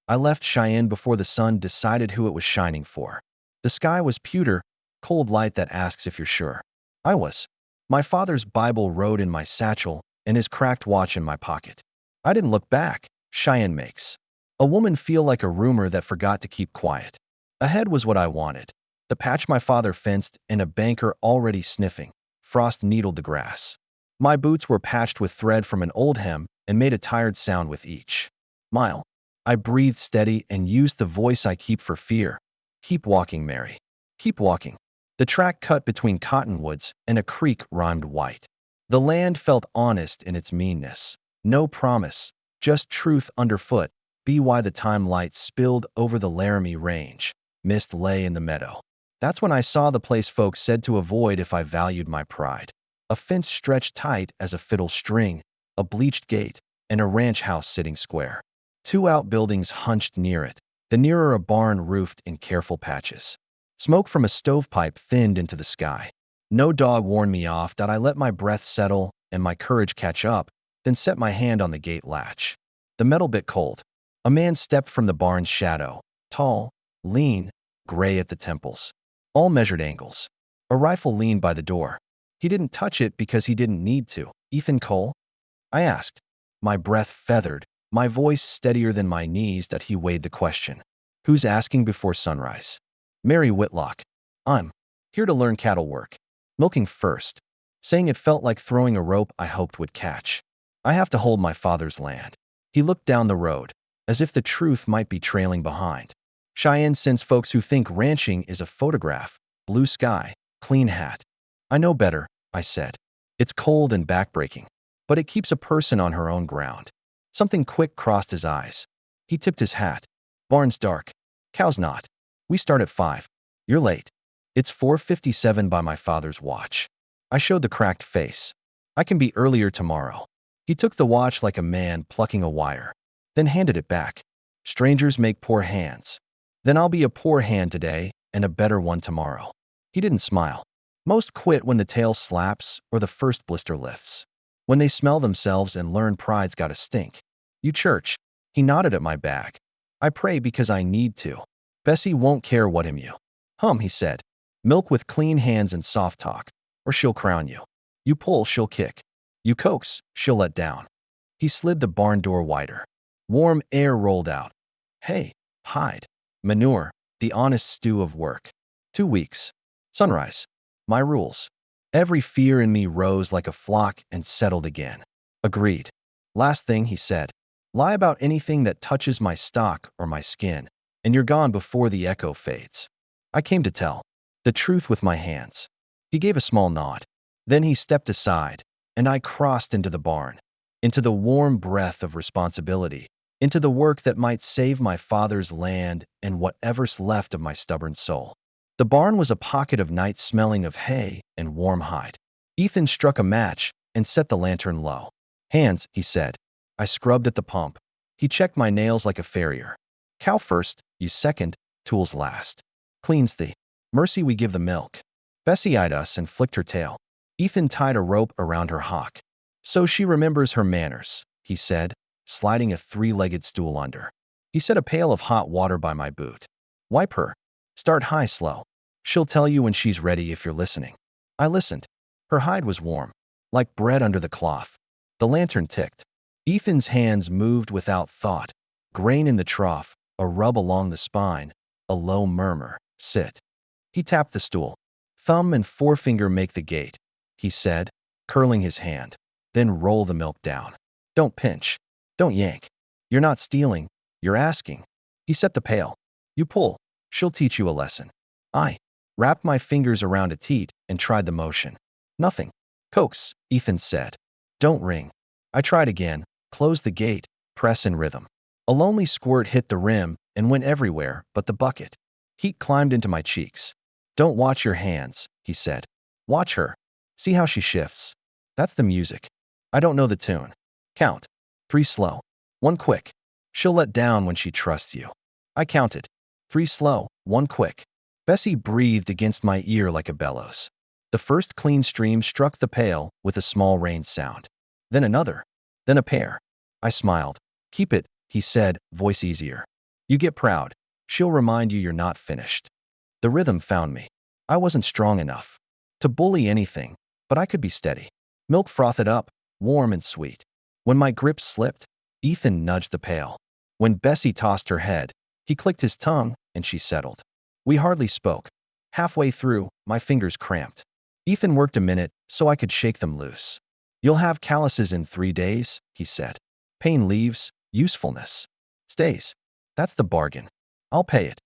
I left Cheyenne before the sun decided who it was shining for. The sky was pewter, cold light that asks if you're sure. I was. My father's Bible rode in my satchel and his cracked watch in my pocket. I didn't look back. Cheyenne makes a woman feel like a rumor that forgot to keep quiet. Ahead was what I wanted. The patch my father fenced and a banker already sniffing. Frost needled the grass. My boots were patched with thread from an old hem and made a tired sound with each mile. I breathed steady and used the voice I keep for fear. Keep walking, Mary. Keep walking. The track cut between cottonwoods and a creek rhymed white. The land felt honest in its meanness. No promise, just truth underfoot. By the time light spilled over the Laramie Range, mist lay in the meadow. That's when I saw the place folks said to avoid if I valued my pride. A fence stretched tight as a fiddle string, a bleached gate, and a ranch house sitting square. Two outbuildings hunched near it, the nearer a barn roofed in careful patches. Smoke from a stovepipe thinned into the sky. No dog warned me off that I let my breath settle and my courage catch up, then set my hand on the gate latch. The metal bit cold. A man stepped from the barn's shadow, tall, lean, gray at the temples. All measured angles. A rifle leaned by the door. He didn't touch it because he didn't need to. Ethan Cole? I asked. My breath feathered, my voice steadier than my knees that he weighed the question. Who's asking before sunrise? Mary Whitlock. I'm here to learn cattle work. Milking first. Saying it felt like throwing a rope I hoped would catch. I have to hold my father's land. He looked down the road, as if the truth might be trailing behind. Cheyenne sends folks who think ranching is a photograph, blue sky, clean hat. I know better, I said. It's cold and backbreaking, but it keeps a person on her own ground. Something quick crossed his eyes. He tipped his hat. Barn's dark. Cow's not. We start at 5. You're late. It's 4:57 by my father's watch. I showed the cracked face. I can be earlier tomorrow. He took the watch like a man plucking a wire, then handed it back. Strangers make poor hands. Then I'll be a poor hand today and a better one tomorrow. He didn't smile. Most quit when the tail slaps or the first blister lifts. When they smell themselves and learn pride's gotta stink. You church. He nodded at my bag. I pray because I need to. Bessie won't care what him you. He said. Milk with clean hands and soft talk, or she'll crown you. You pull, she'll kick. You coax, she'll let down. He slid the barn door wider. Warm air rolled out. Hay, hide, manure, the honest stew of work. 2 weeks. Sunrise. My rules. Every fear in me rose like a flock and settled again. Agreed. Last thing, he said. Lie about anything that touches my stock or my skin, and you're gone before the echo fades. I came to tell. The truth with my hands. He gave a small nod. Then he stepped aside, and I crossed into the barn, into the warm breath of responsibility, into the work that might save my father's land and whatever's left of my stubborn soul. The barn was a pocket of night smelling of hay and warm hide. Ethan struck a match and set the lantern low. Hands, he said. I scrubbed at the pump. He checked my nails like a farrier. Cow first, you second, tools last. Cleans thee. Mercy we give the milk. Bessie eyed us and flicked her tail. Ethan tied a rope around her hock. So she remembers her manners, he said, sliding a 3-legged stool under. He set a pail of hot water by my boot. Wipe her. Start high, slow. She'll tell you when she's ready if you're listening. I listened. Her hide was warm, like bread under the cloth. The lantern ticked. Ethan's hands moved without thought. Grain in the trough, a rub along the spine, a low murmur. Sit. He tapped the stool. Thumb and forefinger make the gate, he said, curling his hand. Then roll the milk down. Don't pinch. Don't yank. You're not stealing. You're asking. He set the pail. You pull. She'll teach you a lesson. I wrapped my fingers around a teat and tried the motion. Nothing. Coax, Ethan said. Don't ring. I tried again. Close the gate. Press in rhythm. A lonely squirt hit the rim and went everywhere but the bucket. Heat climbed into my cheeks. Don't watch your hands, he said. Watch her. See how she shifts. That's the music. I don't know the tune. Count. 3 slow. 1 quick. She'll let down when she trusts you. I counted. 3 slow. 1 quick. Bessie breathed against my ear like a bellows. The first clean stream struck the pail with a small rain sound. Then another. Then a pair. I smiled. Keep it, he said, voice easier. You get proud. She'll remind you you're not finished. The rhythm found me. I wasn't strong enough to bully anything, but I could be steady. Milk frothed up, warm and sweet. When my grip slipped, Ethan nudged the pail. When Bessie tossed her head, he clicked his tongue, and she settled. We hardly spoke. Halfway through, my fingers cramped. Ethan worked a minute so I could shake them loose. You'll have calluses in 3 days, he said. Pain leaves, usefulness stays. That's the bargain. I'll pay it.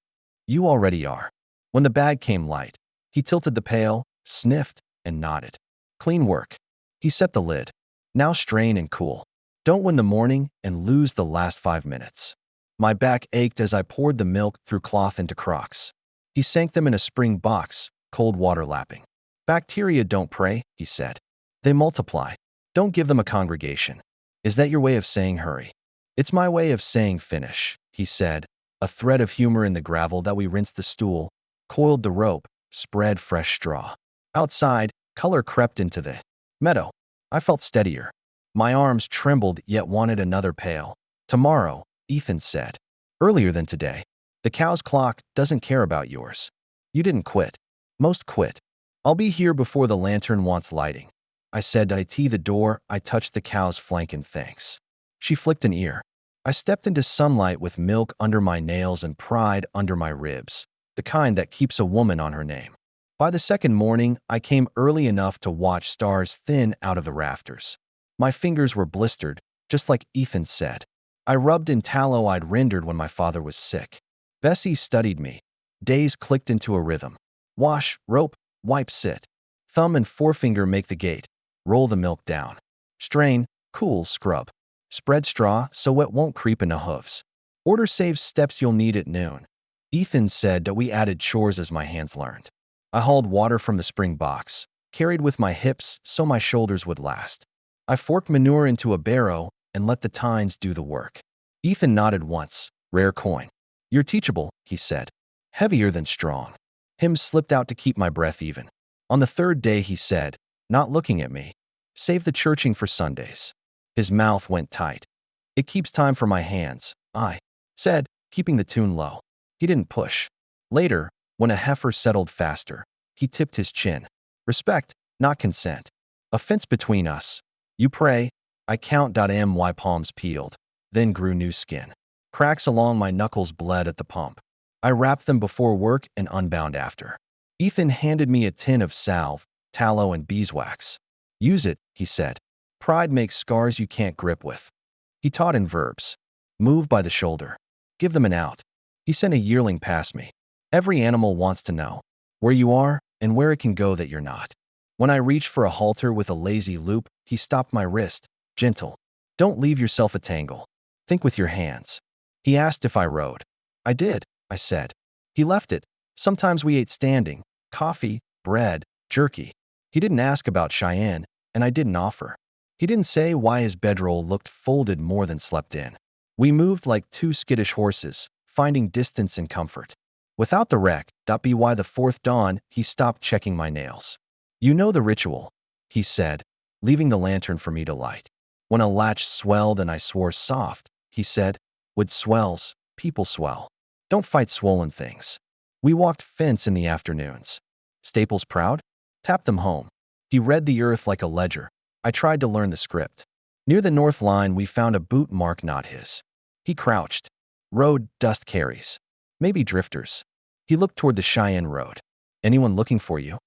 You already are. When the bag came light, he tilted the pail, sniffed, and nodded. Clean work. He set the lid. Now strain and cool. Don't win the morning and lose the last 5 minutes. My back ached as I poured the milk through cloth into crocks. He sank them in a spring box, cold water lapping. Bacteria don't pray, he said. They multiply. Don't give them a congregation. Is that your way of saying hurry? It's my way of saying finish, he said, a thread of humor in the gravel that we rinsed the stool, coiled the rope, spread fresh straw. Outside, color crept into the meadow. I felt steadier. My arms trembled yet wanted another pail. Tomorrow, Ethan said. Earlier than today. The cow's clock doesn't care about yours. You didn't quit. Most quit. I'll be here before the lantern wants lighting. I said I tee the door. I touched the cow's flank in thanks. She flicked an ear. I stepped into sunlight with milk under my nails and pride under my ribs, the kind that keeps a woman on her name. By the second morning, I came early enough to watch stars thin out of the rafters. My fingers were blistered, just like Ethan said. I rubbed in tallow I'd rendered when my father was sick. Bessie studied me. Days clicked into a rhythm. Wash, rope, wipe, sit. Thumb and forefinger make the gait. Roll the milk down. Strain, cool, scrub. Spread straw so it won't creep into hooves. Order saves steps you'll need at noon. Ethan said that we added chores as my hands learned. I hauled water from the spring box, carried with my hips so my shoulders would last. I forked manure into a barrow and let the tines do the work. Ethan nodded once, rare coin. You're teachable, he said. Heavier than strong. Him slipped out to keep my breath even. On the third day he said, not looking at me, save the churching for Sundays. His mouth went tight. It keeps time for my hands, I said, keeping the tune low. He didn't push. Later, when a heifer settled faster, he tipped his chin. Respect, not consent. A fence between us. You pray, I count. My palms peeled, then grew new skin. Cracks along my knuckles bled at the pump. I wrapped them before work and unbound after. Ethan handed me a tin of salve, tallow, and beeswax. Use it, he said. Pride makes scars you can't grip with. He taught in verbs. Move by the shoulder. Give them an out. He sent a yearling past me. Every animal wants to know where you are and where it can go that you're not. When I reached for a halter with a lazy loop, he stopped my wrist. Gentle. Don't leave yourself a tangle. Think with your hands. He asked if I rode. I did, I said. He left it. Sometimes we ate standing. Coffee, bread, jerky. He didn't ask about Cheyenne, and I didn't offer. He didn't say why his bedroll looked folded more than slept in. We moved like two skittish horses, finding distance and comfort. Without the wreck, by the fourth dawn, he stopped checking my nails. You know the ritual, he said, leaving the lantern for me to light. When a latch swelled and I swore soft, he said, with swells, people swell. Don't fight swollen things. We walked fence in the afternoons. Staples proud? Tap them home. He read the earth like a ledger. I tried to learn the script. Near the north line, we found a boot mark not his. He crouched. Road, dust carries. Maybe drifters. He looked toward the Cheyenne road. Anyone looking for you?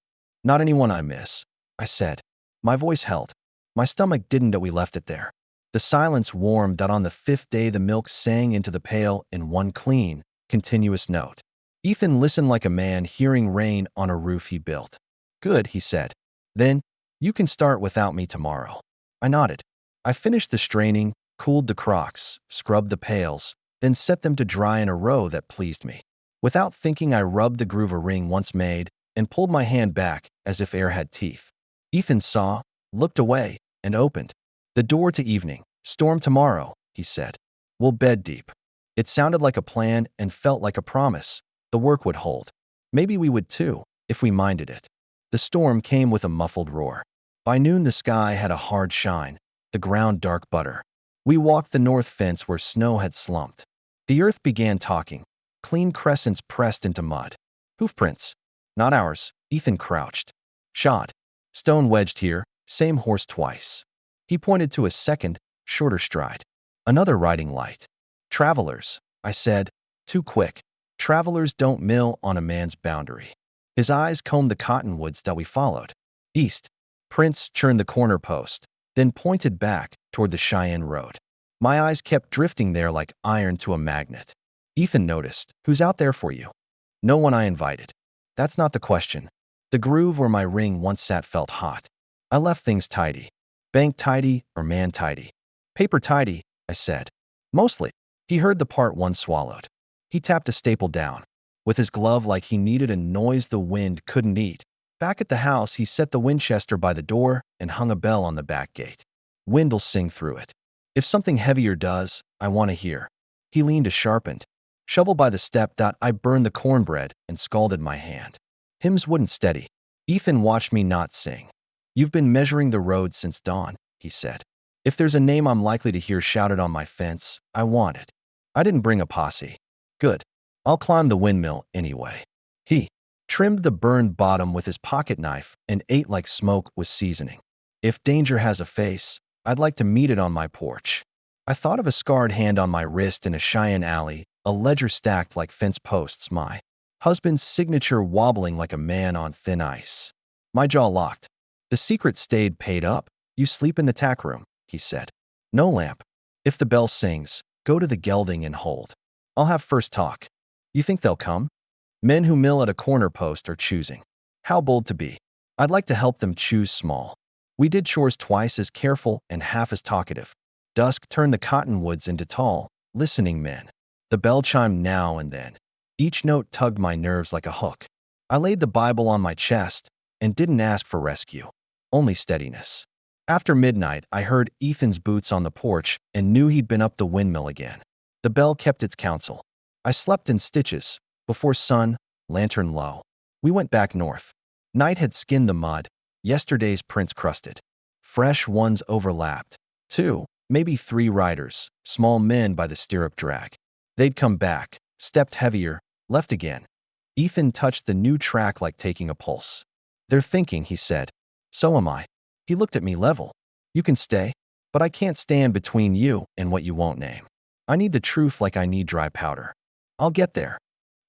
Not anyone I miss, I said. My voice held. My stomach didn't that we left it there. The silence warmed that on the fifth day the milk sang into the pail in one clean, continuous note. Ethan listened like a man hearing rain on a roof he built. Good, he said. Then, you can start without me tomorrow. I nodded. I finished the straining, cooled the crocks, scrubbed the pails, then set them to dry in a row that pleased me. Without thinking, I rubbed the groove a ring once made and pulled my hand back as if air had teeth. Ethan saw, looked away, and opened. The door to evening. Storm tomorrow, he said. We'll bed deep. It sounded like a plan and felt like a promise. The work would hold. Maybe we would too, if we minded it. The storm came with a muffled roar. By noon the sky had a hard shine, the ground dark butter. We walked the north fence where snow had slumped. The earth began talking. Clean crescents pressed into mud. Hoofprints. Not ours. Ethan crouched. Shod. Stone wedged here. Same horse twice. He pointed to a second, shorter stride. Another riding light. Travelers, I said. Too quick. Travelers don't mill on a man's boundary. His eyes combed the cottonwoods that we followed. East. Prince churned the corner post, then pointed back toward the Cheyenne road. My eyes kept drifting there like iron to a magnet. Ethan noticed. Who's out there for you? No one I invited. That's not the question. The groove where my ring once sat felt hot. I left things tidy. Bank tidy or man tidy? Paper tidy, I said. Mostly. He heard the part one swallowed. He tapped a staple down. With his glove like he needed a noise the wind couldn't eat. Back at the house, he set the Winchester by the door and hung a bell on the back gate. Wind'll sing through it. If something heavier does, I want to hear. He leaned a sharpened shovel by the step. I burned the cornbread and scalded my hand. Hymns wouldn't steady. Ethan watched me not sing. You've been measuring the road since dawn, he said. If there's a name I'm likely to hear shouted on my fence, I want it. I didn't bring a posse. Good. I'll climb the windmill anyway. He trimmed the burned bottom with his pocket knife and ate like smoke was seasoning. If danger has a face, I'd like to meet it on my porch. I thought of a scarred hand on my wrist in a Cheyenne alley, a ledger stacked like fence posts, my husband's signature wobbling like a man on thin ice. My jaw locked. The secret stayed paid up. You sleep in the tack room, he said. No lamp. If the bell sings, go to the gelding and hold. I'll have first talk. You think they'll come? Men who mill at a corner post are choosing. How bold to be. I'd like to help them choose small. We did chores twice as careful and half as talkative. Dusk turned the cottonwoods into tall, listening men. The bell chimed now and then. Each note tugged my nerves like a hook. I laid the Bible on my chest and didn't ask for rescue, only steadiness. After midnight, I heard Ethan's boots on the porch and knew he'd been up the windmill again. The bell kept its counsel. I slept in stitches, before sun, lantern low. We went back north. Night had skinned the mud, yesterday's prints crusted. Fresh ones overlapped. 2, maybe 3 riders, small men by the stirrup drag. They'd come back, stepped heavier, left again. Ethan touched the new track like taking a pulse. They're thinking, he said. So am I. He looked at me level. You can stay, but I can't stand between you and what you won't name. I need the truth like I need dry powder. I'll get there.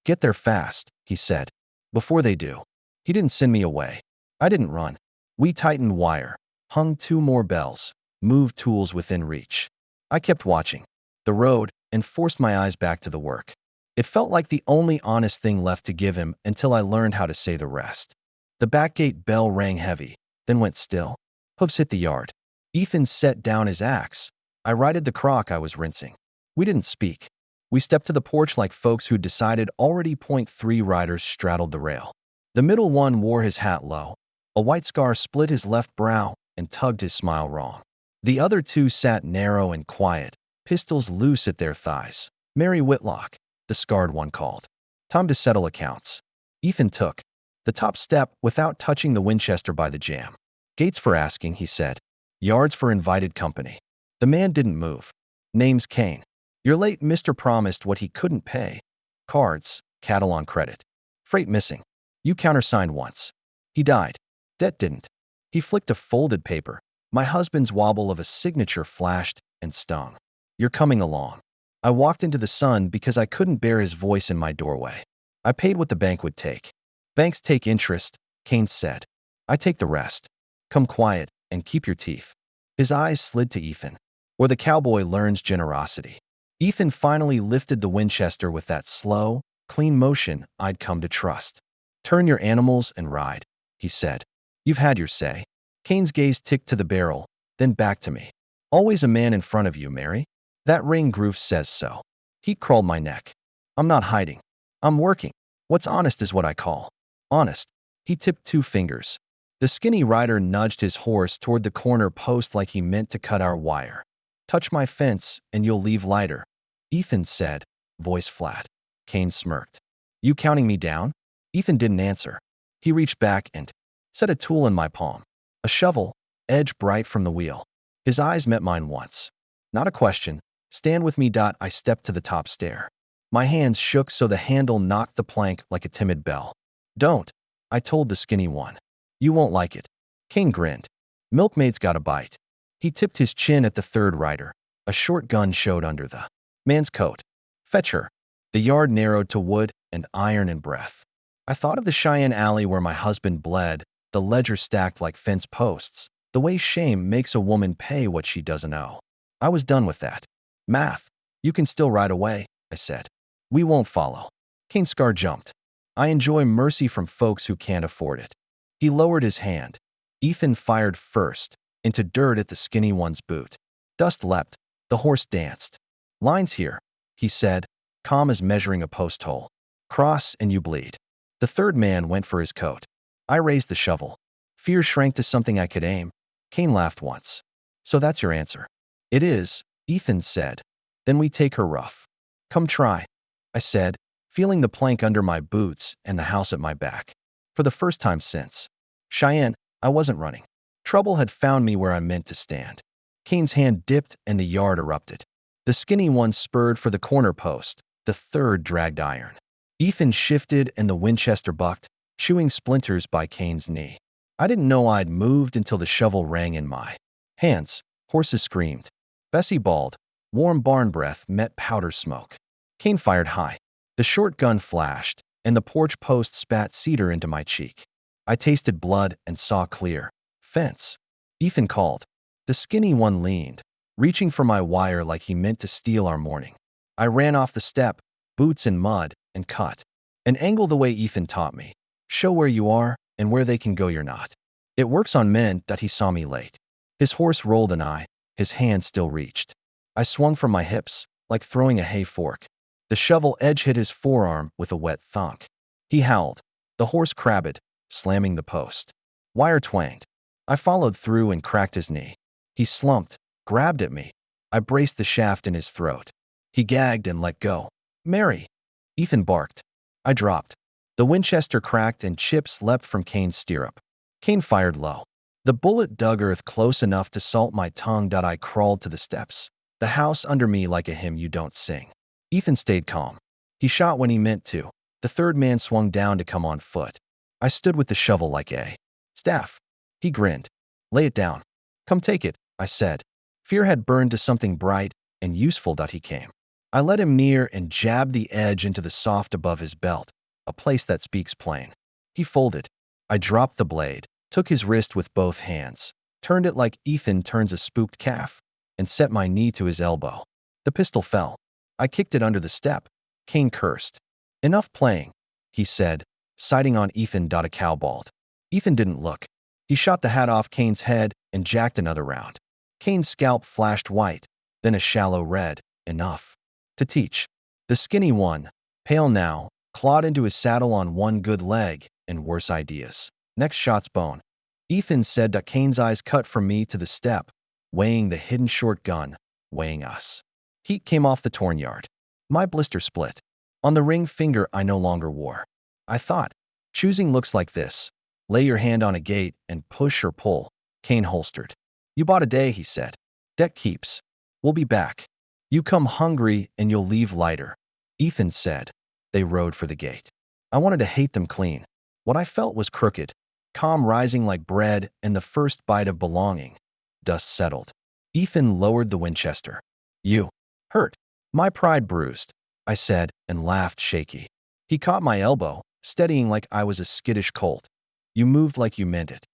Get there fast, he said. Before they do. He didn't send me away. I didn't run. We tightened wire, hung 2 more bells, moved tools within reach. I kept watching the road and forced my eyes back to the work. It felt like the only honest thing left to give him until I learned how to say the rest. The back gate bell rang heavy, then went still. Hooves hit the yard. Ethan set down his axe. I righted the crock I was rinsing. We didn't speak. We stepped to the porch like folks who'd decided already. 3 riders straddled the rail. The middle one wore his hat low. A white scar split his left brow and tugged his smile wrong. The other 2 sat narrow and quiet, pistols loose at their thighs. Mary Whitlock, the scarred one called. Time to settle accounts. Ethan took the top step without touching the Winchester by the jam. Gates for asking, he said. Yards for invited company. The man didn't move. Name's Kane. Your late Mr. promised what he couldn't pay. Cards, cattle on credit. Freight missing. You countersigned once. He died. Debt didn't. He flicked a folded paper. My husband's wobble of a signature flashed and stung. You're coming along. I walked into the sun because I couldn't bear his voice in my doorway. I paid what the bank would take. Banks take interest, Kane said. I take the rest. Come quiet and keep your teeth. His eyes slid to Ethan. Or the cowboy learns generosity. Ethan finally lifted the Winchester with that slow, clean motion I'd come to trust. Turn your animals and ride, he said. You've had your say. Kane's gaze ticked to the barrel, then back to me. Always a man in front of you, Mary. That ring groove says so. Heat crawled my neck. I'm not hiding. I'm working. What's honest is what I call honest. He tipped 2 fingers. The skinny rider nudged his horse toward the corner post like he meant to cut our wire. Touch my fence and you'll leave lighter, Ethan said, voice flat. Kane smirked. You counting me down? Ethan didn't answer. He reached back and set a tool in my palm. A shovel, edge bright from the wheel. His eyes met mine once. Not a question, Stand with me. I stepped to the top stair. My hands shook so the handle knocked the plank like a timid bell. Don't, I told the skinny one. You won't like it. Kane grinned. Milkmaid's got a bite. He tipped his chin at the third rider. A short gun showed under the man's coat. Fetch her. The yard narrowed to wood and iron and breath. I thought of the Cheyenne alley where my husband bled, the ledger stacked like fence posts, the way shame makes a woman pay what she doesn't owe. I was done with that. Math, you can still ride away, I said. We won't follow. Kane Scar jumped. I enjoy mercy from folks who can't afford it. He lowered his hand. Ethan fired first, into dirt at the skinny one's boot. Dust leapt. The horse danced. Lines here, he said, calm as measuring a post hole. Cross and you bleed. The third man went for his coat. I raised the shovel. Fear shrank to something I could aim. Kane laughed once. So that's your answer. It is, Ethan said. Then we take her rough. Come try, I said, feeling the plank under my boots and the house at my back. For the first time since Cheyenne, I wasn't running. Trouble had found me where I meant to stand. Kane's hand dipped and the yard erupted. The skinny one spurred for the corner post. The third dragged iron. Ethan shifted and the Winchester bucked, chewing splinters by Kane's knee. I didn't know I'd moved until the shovel rang in my hands. Horses screamed. Bessie bawled. Warm barn breath met powder smoke. Kane fired high. The short gun flashed, and the porch post spat cedar into my cheek. I tasted blood and saw clear. Fence. Ethan called. The skinny one leaned, reaching for my wire like he meant to steal our morning. I ran off the step, boots in mud, and cut. An angle the way Ethan taught me. Show where you are and where they can go you're not. It works on men. That he saw me late. His horse rolled an eye. His hand still reached. I swung from my hips, like throwing a hay fork. The shovel edge hit his forearm with a wet thunk. He howled. The horse crabbed, slamming the post. Wire twanged. I followed through and cracked his knee. He slumped, grabbed at me. I braced the shaft in his throat. He gagged and let go. Mary! Ethan barked. I dropped. The Winchester cracked and chips leapt from Kane's stirrup. Kane fired low. The bullet dug earth close enough to salt my tongue. I crawled to the steps. The house under me like a hymn you don't sing. Ethan stayed calm. He shot when he meant to. The third man swung down to come on foot. I stood with the shovel like a staff. He grinned. Lay it down. Come take it, I said. Fear had burned to something bright and useful. He came. I let him near and jabbed the edge into the soft above his belt, a place that speaks plain. He folded. I dropped the blade, took his wrist with both hands, turned it like Ethan turns a spooked calf, and set my knee to his elbow. The pistol fell. I kicked it under the step. Kane cursed. Enough playing, he said, sighting on Ethan. A cow bawled. Ethan didn't look. He shot the hat off Kane's head and jacked another round. Kane's scalp flashed white, then a shallow red. Enough to teach. The skinny one, pale now, clawed into his saddle on one good leg and worse ideas. Next shot's bone. Ethan said. Kane's eyes cut from me to the step, weighing the hidden short gun, weighing us. Heat came off the torn yard. My blister split. On the ring finger I no longer wore. I thought, choosing looks like this. Lay your hand on a gate and push or pull. Kane holstered. You bought a day, he said. Debt keeps. We'll be back. You come hungry and you'll leave lighter. Ethan said. They rode for the gate. I wanted to hate them clean. What I felt was crooked, calm rising like bread and the first bite of belonging. Dust settled. Ethan lowered the Winchester. You hurt. My pride bruised, I said and laughed shaky. He caught my elbow, steadying like I was a skittish colt. You moved like you meant it.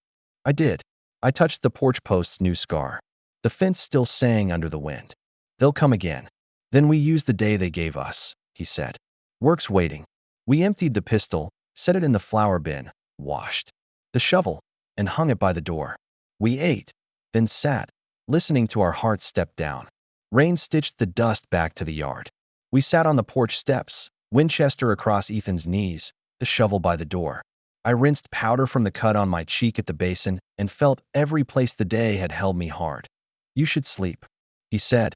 I did. I touched the porch post's new scar. The fence still sang under the wind. They'll come again. Then we used the day they gave us, he said. Work's waiting. We emptied the pistol, set it in the flour bin, washed the shovel, and hung it by the door. We ate, then sat, listening to our hearts step down. Rain stitched the dust back to the yard. We sat on the porch steps, Winchester across Ethan's knees, the shovel by the door. I rinsed powder from the cut on my cheek at the basin and felt every place the day had held me hard. You should sleep, he said.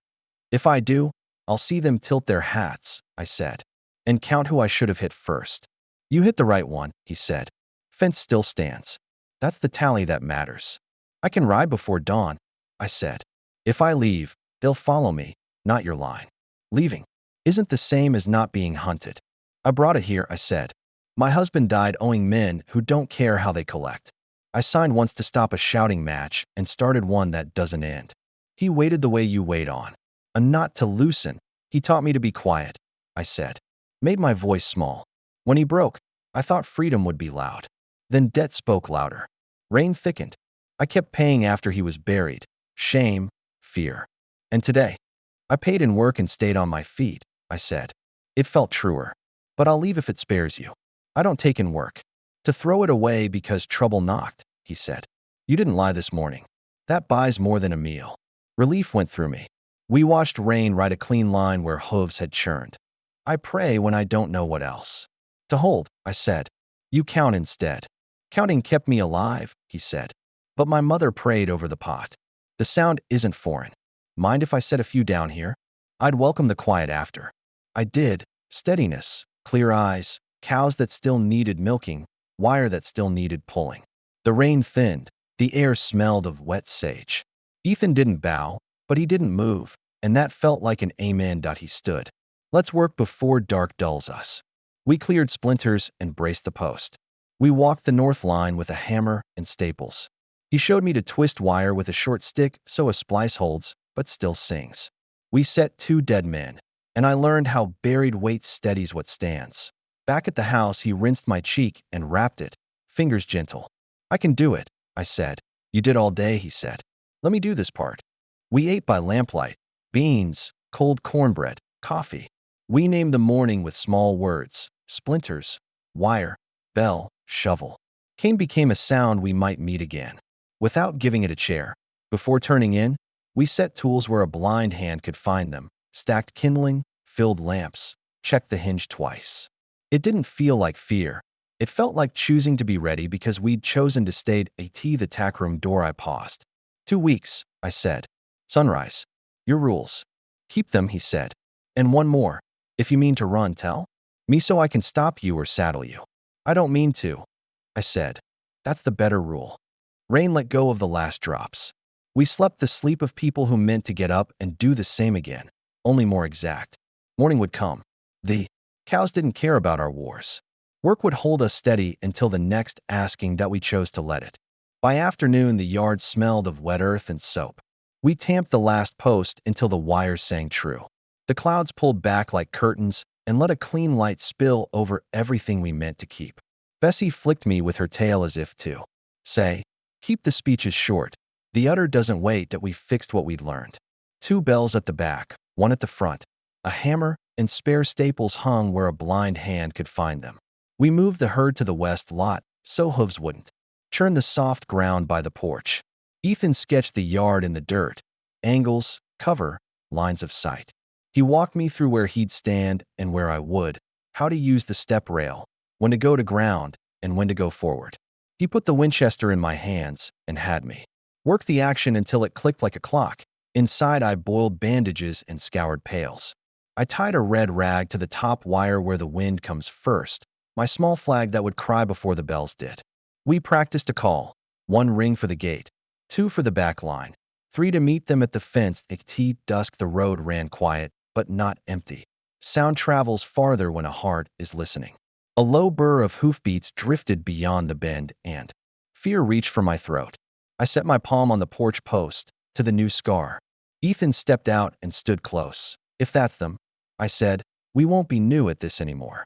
If I do, I'll see them tilt their hats, I said, and count who I should have hit first. You hit the right one, he said. Fence still stands. That's the tally that matters. I can ride before dawn, I said. If I leave, they'll follow me, not your line. Leaving isn't the same as not being hunted. I brought it here, I said. My husband died owing men who don't care how they collect. I signed once to stop a shouting match and started one that doesn't end. He waited the way you wait on a knot to loosen. He taught me to be quiet, I said. Made my voice small. When he broke, I thought freedom would be loud. Then debt spoke louder. Rain thickened. I kept paying after he was buried. Shame, fear. And today, I paid in work and stayed on my feet, I said. It felt truer. But I'll leave if it spares you. I don't take in work. To throw it away because trouble knocked, he said. You didn't lie this morning. That buys more than a meal. Relief went through me. We watched rain write a clean line where hooves had churned. I pray when I don't know what else to hold, I said. You count instead. Counting kept me alive, he said. But my mother prayed over the pot. The sound isn't foreign. Mind if I set a few down here? I'd welcome the quiet after. I did. Steadiness, clear eyes, cows that still needed milking, wire that still needed pulling. The rain thinned. The air smelled of wet sage. Ethan didn't bow, but he didn't move, and that felt like an amen. He stood. Let's work before dark dulls us. We cleared splinters and braced the post. We walked the north line with a hammer and staples. He showed me to twist wire with a short stick so a splice holds, but still sings. We set 2 dead men, and I learned how buried weight steadies what stands. Back at the house, he rinsed my cheek and wrapped it, fingers gentle. I can do it, I said. You did all day, he said. Let me do this part. We ate by lamplight, beans, cold cornbread, coffee. We named the morning with small words, splinters, wire, bell, shovel. Cane became a sound we might meet again. Without giving it a chair, before turning in, we set tools where a blind hand could find them, stacked kindling, filled lamps, checked the hinge twice. It didn't feel like fear. It felt like choosing to be ready because we'd chosen to stay at the tack room door. I paused. 2 weeks, I said. Sunrise. Your rules. Keep them, he said. And one more. If you mean to run, tell me so I can stop you or saddle you. I don't mean to, I said. That's the better rule. Rain let go of the last drops. We slept the sleep of people who meant to get up and do the same again, only more exact. Morning would come. The cows didn't care about our wars. Work would hold us steady until the next asking that we chose to let it. By afternoon, the yard smelled of wet earth and soap. We tamped the last post until the wires sang true. The clouds pulled back like curtains and let a clean light spill over everything we meant to keep. Bessie flicked me with her tail as if to say, keep the speeches short. The udder doesn't wait that we fixed what we'd learned. 2 bells at the back, 1 at the front. A hammer and spare staples hung where a blind hand could find them. We moved the herd to the west lot so hooves wouldn't churn the soft ground by the porch. Ethan sketched the yard in the dirt, angles, cover, lines of sight. He walked me through where he'd stand and where I would, how to use the step rail, when to go to ground, and when to go forward. He put the Winchester in my hands and had me work the action until it clicked like a clock. Inside, I boiled bandages and scoured pails. I tied a red rag to the top wire where the wind comes first, my small flag that would cry before the bells did. We practiced a call, 1 ring for the gate, 2 for the back line, 3 to meet them at the fence. At dusk, the road ran quiet, but not empty. Sound travels farther when a heart is listening. A low burr of hoofbeats drifted beyond the bend, and fear reached for my throat. I set my palm on the porch post to the new scar. Ethan stepped out and stood close. If that's them, I said, we won't be new at this anymore.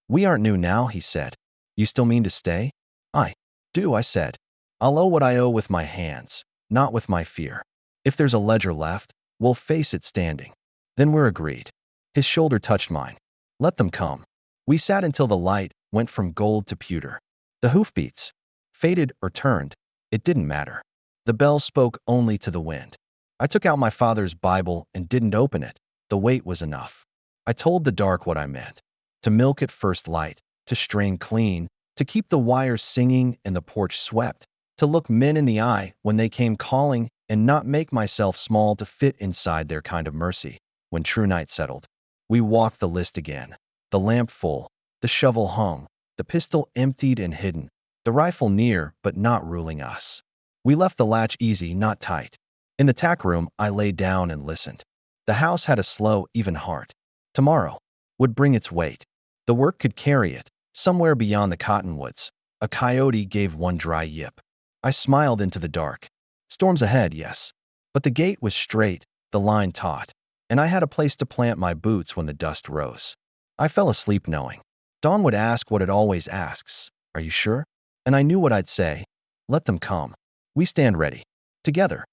We aren't new now, he said. You still mean to stay? I do, I said. I'll owe what I owe with my hands, not with my fear. If there's a ledger left, we'll face it standing. Then we're agreed. His shoulder touched mine. Let them come. We sat until the light went from gold to pewter. The hoofbeats faded or turned. It didn't matter. The bells spoke only to the wind. I took out my father's Bible and didn't open it. The weight was enough. I told the dark what I meant. To milk at first light, to strain clean, to keep the wires singing and the porch swept, to look men in the eye when they came calling and not make myself small to fit inside their kind of mercy. When true night settled, we walked the list again. The lamp full, the shovel hung, the pistol emptied and hidden, the rifle near but not ruling us. We left the latch easy, not tight. In the tack room, I lay down and listened. The house had a slow, even heart. Tomorrow would bring its weight. The work could carry it. Somewhere beyond the cottonwoods, a coyote gave one dry yip. I smiled into the dark. Storms ahead, yes. But the gate was straight, the line taut, and I had a place to plant my boots when the dust rose. I fell asleep knowing. Dawn would ask what it always asks. Are you sure? And I knew what I'd say. Let them come. We stand ready. Together.